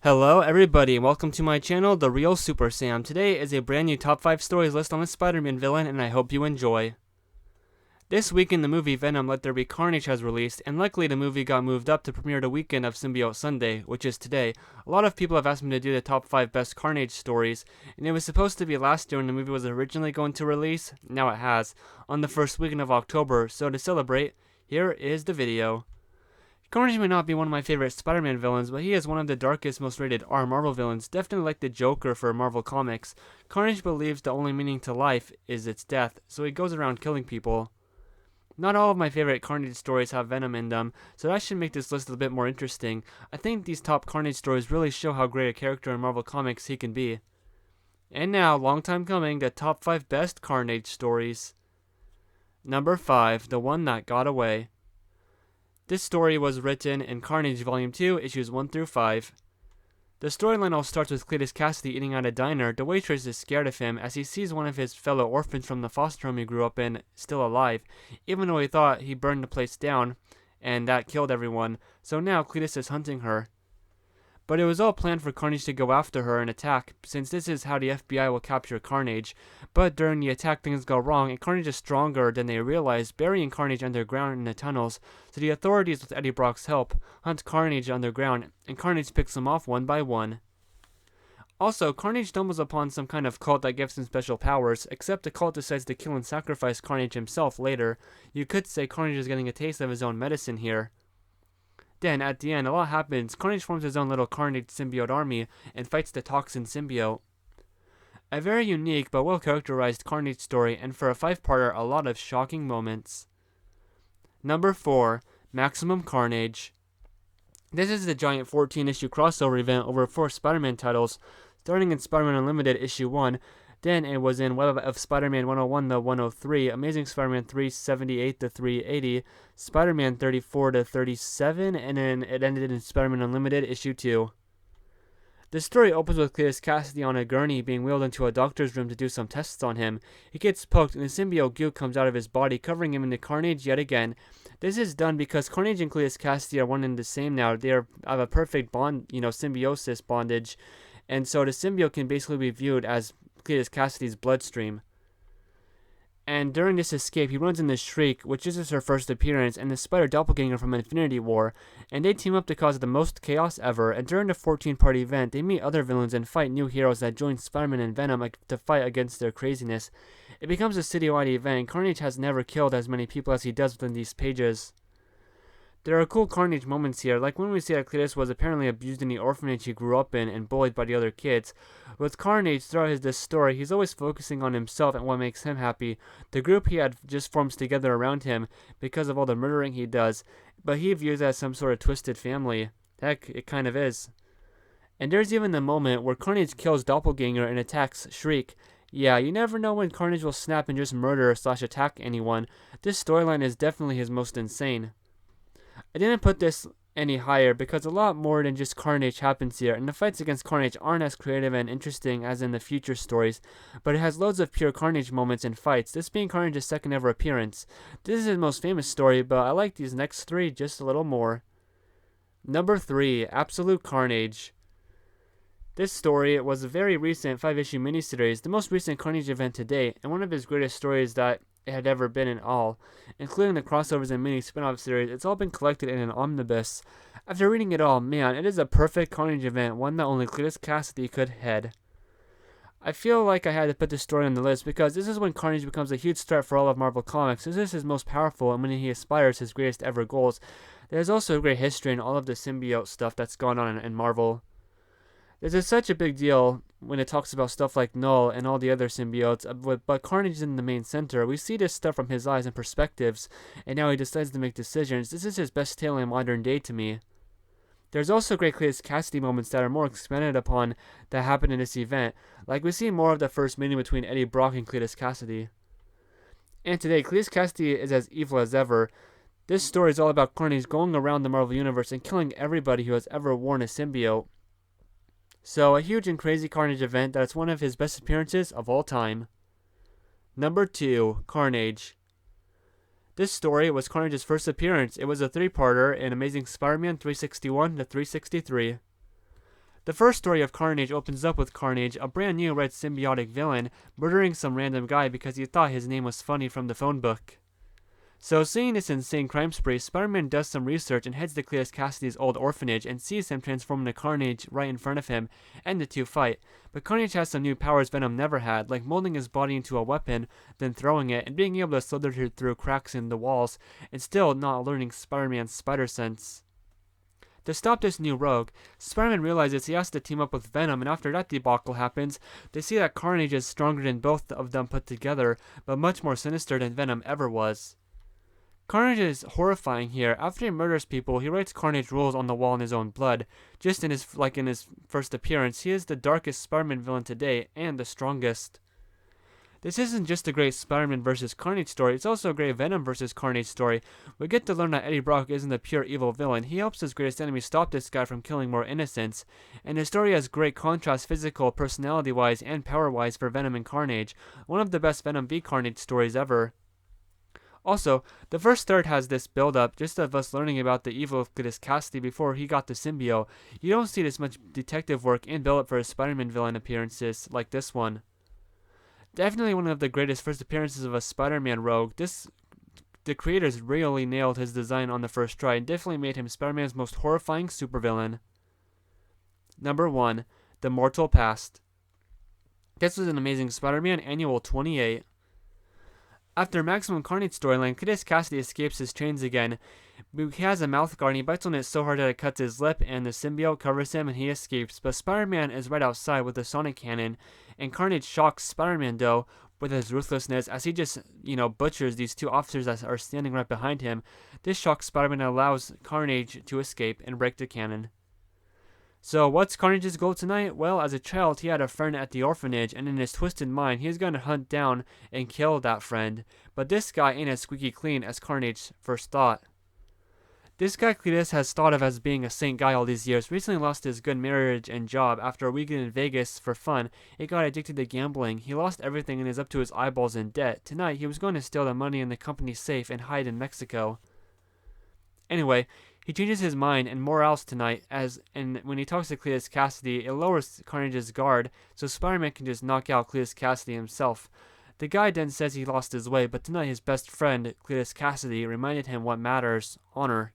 Hello everybody and welcome to my channel, The Real Super Sam. Today is a brand new top 5 stories list on the Spider-Man villain and I hope you enjoy. This week in the movie Venom Let There Be Carnage has released, and luckily the movie got moved up to premiere the weekend of Symbiote Sunday, which is today. A lot of people have asked me to do the top 5 best Carnage stories, and it was supposed to be last year when the movie was originally going to release. Now it has, on the first weekend of October, so to celebrate, here is the video. Carnage may not be one of my favorite Spider-Man villains, but he is one of the darkest, most rated R Marvel villains, definitely like the Joker for Marvel Comics. Carnage believes the only meaning to life is its death, so he goes around killing people. Not all of my favorite Carnage stories have Venom in them, so that should make this list a bit more interesting. I think these top Carnage stories really show how great a character in Marvel Comics he can be. And now, long time coming, the top 5 best Carnage stories. Number 5, The One That Got Away. This story was written in Carnage Volume 2, issues 1 through 5. The storyline all starts with Cletus Cassidy eating at a diner. The waitress is scared of him as he sees one of his fellow orphans from the foster home he grew up in still alive, even though he thought he burned the place down, and that killed everyone. So now Cletus is hunting her. But it was all planned for Carnage to go after her and attack, since this is how the FBI will capture Carnage. But during the attack things go wrong, and Carnage is stronger than they realize, burying Carnage underground in the tunnels. So the authorities, with Eddie Brock's help, hunt Carnage underground, and Carnage picks them off one by one. Also, Carnage stumbles upon some kind of cult that gives him special powers, except the cult decides to kill and sacrifice Carnage himself later. You could say Carnage is getting a taste of his own medicine here. Then, at the end, a lot happens. Carnage forms his own little Carnage symbiote army and fights the Toxin symbiote. A very unique but well-characterized Carnage story, and for a 5-parter, a lot of shocking moments. Number 4, Maximum Carnage. This is the giant 14-issue crossover event over 4 Spider-Man titles, starting in Spider-Man Unlimited issue 1, then it was in Web of Spider-Man 101 to 103, Amazing Spider-Man 378 to 380, Spider-Man 34 to 37, and then it ended in Spider-Man Unlimited issue 2. The story opens with Cletus Cassidy on a gurney being wheeled into a doctor's room to do some tests on him. He gets poked and the symbiote goo comes out of his body, covering him into Carnage yet again. This is done because Carnage and Cletus Cassidy are one and the same now. They have a perfect bond, symbiosis bondage, and so the symbiote can basically be viewed as Cletus Cassidy's bloodstream. And during this escape, he runs into Shriek, which is her first appearance, and the Spider Doppelganger from Infinity War, and they team up to cause the most chaos ever. And during the 14-part event, they meet other villains and fight new heroes that join Spider-Man and Venom to fight against their craziness. It becomes a citywide event, and Carnage has never killed as many people as he does within these pages. There are cool Carnage moments here, like when we see that Cletus was apparently abused in the orphanage he grew up in and bullied by the other kids. With Carnage, throughout this story, he's always focusing on himself and what makes him happy. The group he had just forms together around him because of all the murdering he does, but he views it as some sort of twisted family. Heck, it kind of is. And there's even the moment where Carnage kills Doppelganger and attacks Shriek. Yeah, you never know when Carnage will snap and just murder/attack anyone. This storyline is definitely his most insane. I didn't put this any higher because a lot more than just Carnage happens here, and the fights against Carnage aren't as creative and interesting as in the future stories, but it has loads of pure Carnage moments and fights, this being Carnage's second ever appearance. This is his most famous story, but I like these next 3 just a little more. Number 3, Absolute Carnage. This story was a very recent 5-issue miniseries, the most recent Carnage event to date, and one of his greatest stories that it had ever been in all. Including the crossovers and mini spin-off series, it's all been collected in an omnibus. After reading it all, man, it is a perfect Carnage event, one that only Cletus Cassidy could head. I feel like I had to put this story on the list because this is when Carnage becomes a huge threat for all of Marvel Comics. This is his most powerful and when he aspires his greatest ever goals. There's also a great history in all of the symbiote stuff that's gone on in Marvel. This is such a big deal when it talks about stuff like Null and all the other symbiotes, but Carnage is in the main center. We see this stuff from his eyes and perspectives, and now he decides to make decisions. This is his best tale in modern day to me. There's also great Cletus Cassidy moments that are more expanded upon that happen in this event, like we see more of the first meeting between Eddie Brock and Cletus Cassidy. And today, Cletus Cassidy is as evil as ever. This story is all about Carnage going around the Marvel Universe and killing everybody who has ever worn a symbiote. So, a huge and crazy Carnage event that's one of his best appearances of all time. Number 2, Carnage. This story was Carnage's first appearance. It was a 3-parter in Amazing Spider-Man 361 to 363. The first story of Carnage opens up with Carnage, a brand new red symbiotic villain, murdering some random guy because he thought his name was funny from the phone book. So, seeing this insane crime spree, Spider-Man does some research and heads to Cletus Cassidy's old orphanage and sees him transform into Carnage right in front of him, and the two fight. But Carnage has some new powers Venom never had, like molding his body into a weapon, then throwing it, and being able to slither through cracks in the walls, and still not learning Spider-Man's spider sense. To stop this new rogue, Spider-Man realizes he has to team up with Venom, and after that debacle happens, they see that Carnage is stronger than both of them put together, but much more sinister than Venom ever was. Carnage is horrifying here. After he murders people, he writes Carnage rules on the wall in his own blood. Just in his first appearance, he is the darkest Spider-Man villain to date, and the strongest. This isn't just a great Spider-Man vs. Carnage story, it's also a great Venom vs. Carnage story. We get to learn that Eddie Brock isn't a pure evil villain. He helps his greatest enemy stop this guy from killing more innocents. And the story has great contrast physical, personality-wise, and power-wise for Venom and Carnage. One of the best Venom v Carnage stories ever. Also, the first third has this build-up, just of us learning about the evil of Cletus Cassidy before he got the symbiote. You don't see this much detective work and build-up for a Spider-Man villain appearances like this one. Definitely one of the greatest first appearances of a Spider-Man rogue. The creators really nailed his design on the first try and definitely made him Spider-Man's most horrifying supervillain. Number 1. The Mortal Past. This was an Amazing Spider-Man Annual 28. After Maximum Carnage storyline, Cletus Cassidy escapes his chains again. He has a mouth guard and he bites on it so hard that it cuts his lip, and the symbiote covers him and he escapes. But Spider-Man is right outside with a sonic cannon, and Carnage shocks Spider-Man though with his ruthlessness as he just, butchers these two officers that are standing right behind him. This shocks Spider-Man and allows Carnage to escape and break the cannon. So, what's Carnage's goal tonight? Well, as a child, he had a friend at the orphanage, and in his twisted mind, he's going to hunt down and kill that friend. But this guy ain't as squeaky clean as Carnage first thought. This guy Cletus has thought of as being a saint guy all these years. Recently lost his good marriage and job. After a weekend in Vegas for fun, he got addicted to gambling. He lost everything and is up to his eyeballs in debt. Tonight, he was going to steal the money in the company's safe and hide in Mexico. Anyway, he changes his mind and more else tonight, and when he talks to Cletus Cassidy, it lowers Carnage's guard, so Spider-Man can just knock out Cletus Cassidy himself. The guy then says he lost his way, but tonight his best friend, Cletus Cassidy, reminded him what matters: honor.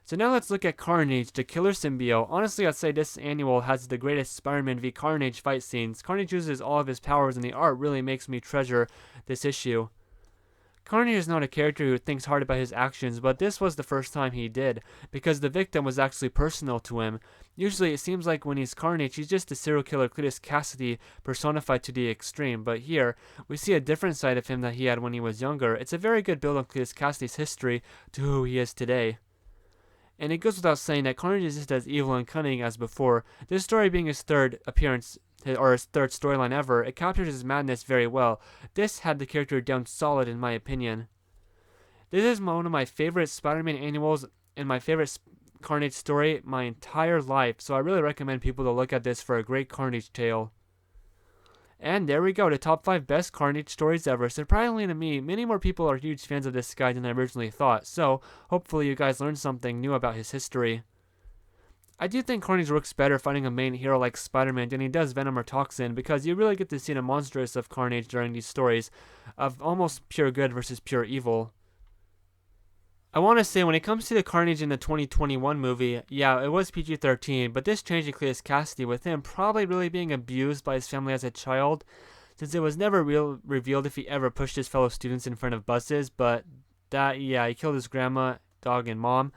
So now let's look at Carnage, the killer symbiote. Honestly, I'd say this annual has the greatest Spider-Man v Carnage fight scenes. Carnage uses all of his powers, and the art really makes me treasure this issue. Carnage is not a character who thinks hard about his actions, but this was the first time he did, because the victim was actually personal to him. Usually it seems like when he's Carnage, he's just a serial killer Cletus Cassidy personified to the extreme, but here, we see a different side of him that he had when he was younger. It's a very good build on Cletus Cassidy's history to who he is today. And it goes without saying that Carnage is just as evil and cunning as before. This story being his third appearance, or his third storyline ever, it captures his madness very well. This had the character down solid in my opinion. This is one of my favorite Spider-Man annuals and my favorite Carnage story my entire life, so I really recommend people to look at this for a great Carnage tale. And there we go, the top 5 best Carnage stories ever. Surprisingly to me, many more people are huge fans of this guy than I originally thought, so hopefully you guys learned something new about his history. I do think Carnage works better fighting a main hero like Spider-Man than he does Venom or Toxin, because you really get to see the monstrous of Carnage during these stories, of almost pure good versus pure evil. I want to say, when it comes to the Carnage in the 2021 movie, yeah, it was PG-13, but this changed in Cletus Cassidy, with him probably really being abused by his family as a child, since it was never revealed if he ever pushed his fellow students in front of buses, but he killed his grandma, dog, and mom.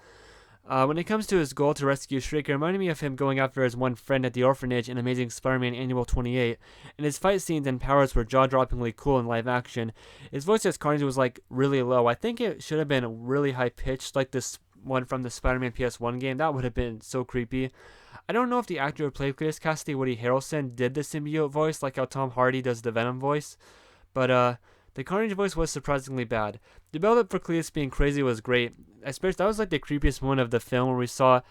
When it comes to his goal to rescue Shriek, it reminded me of him going after his one friend at the orphanage in Amazing Spider-Man Annual 28, and his fight scenes and powers were jaw-droppingly cool in live action. His voice as Carnage was really low. I think it should have been really high-pitched, like this one from the Spider-Man PS1 game. That would have been so creepy. I don't know if the actor who played Cletus Cassidy, Woody Harrelson, did the symbiote voice like how Tom Hardy does the Venom voice, but the Carnage voice was surprisingly bad. The build-up for Cletus being crazy was great. Especially, that was the creepiest moment of the film, where we saw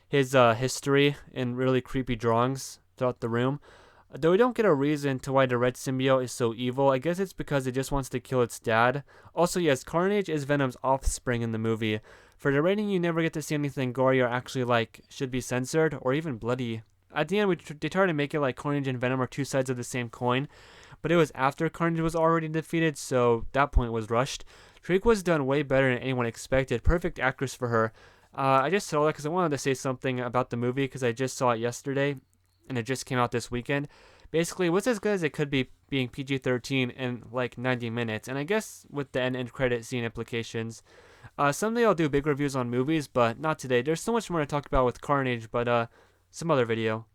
his history in really creepy drawings throughout the room. Though we don't get a reason to why the red symbiote is so evil, I guess it's because it just wants to kill its dad. Also, yes, Carnage is Venom's offspring in the movie. For the rating, you never get to see anything gory or actually like should be censored or even bloody. At the end, they tried to make it like Carnage and Venom are two sides of the same coin, but it was after Carnage was already defeated, so that point was rushed. Shriek was done way better than anyone expected. Perfect actress for her. I just saw that because I wanted to say something about the movie because I just saw it yesterday, and it just came out this weekend. Basically, it was as good as it could be being PG-13 in like 90 minutes, and I guess with the end credit scene implications. Someday I'll do big reviews on movies, but not today. There's so much more to talk about with Carnage, but some other video.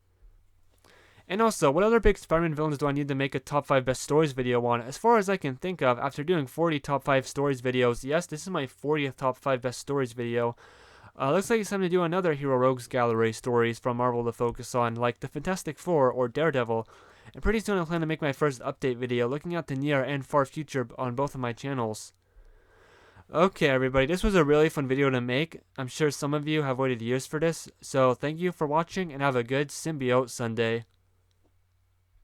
And also, what other big Spider-Man villains do I need to make a top 5 best stories video on? As far as I can think of, after doing 40 top 5 stories videos, yes, this is my 40th top 5 best stories video. Looks like it's time to do another Hero Rogues Gallery stories from Marvel to focus on, like the Fantastic Four or Daredevil. And pretty soon I plan to make my first update video looking at the near and far future on both of my channels. Okay, everybody, this was a really fun video to make. I'm sure some of you have waited years for this, so thank you for watching and have a good Symbiote Sunday.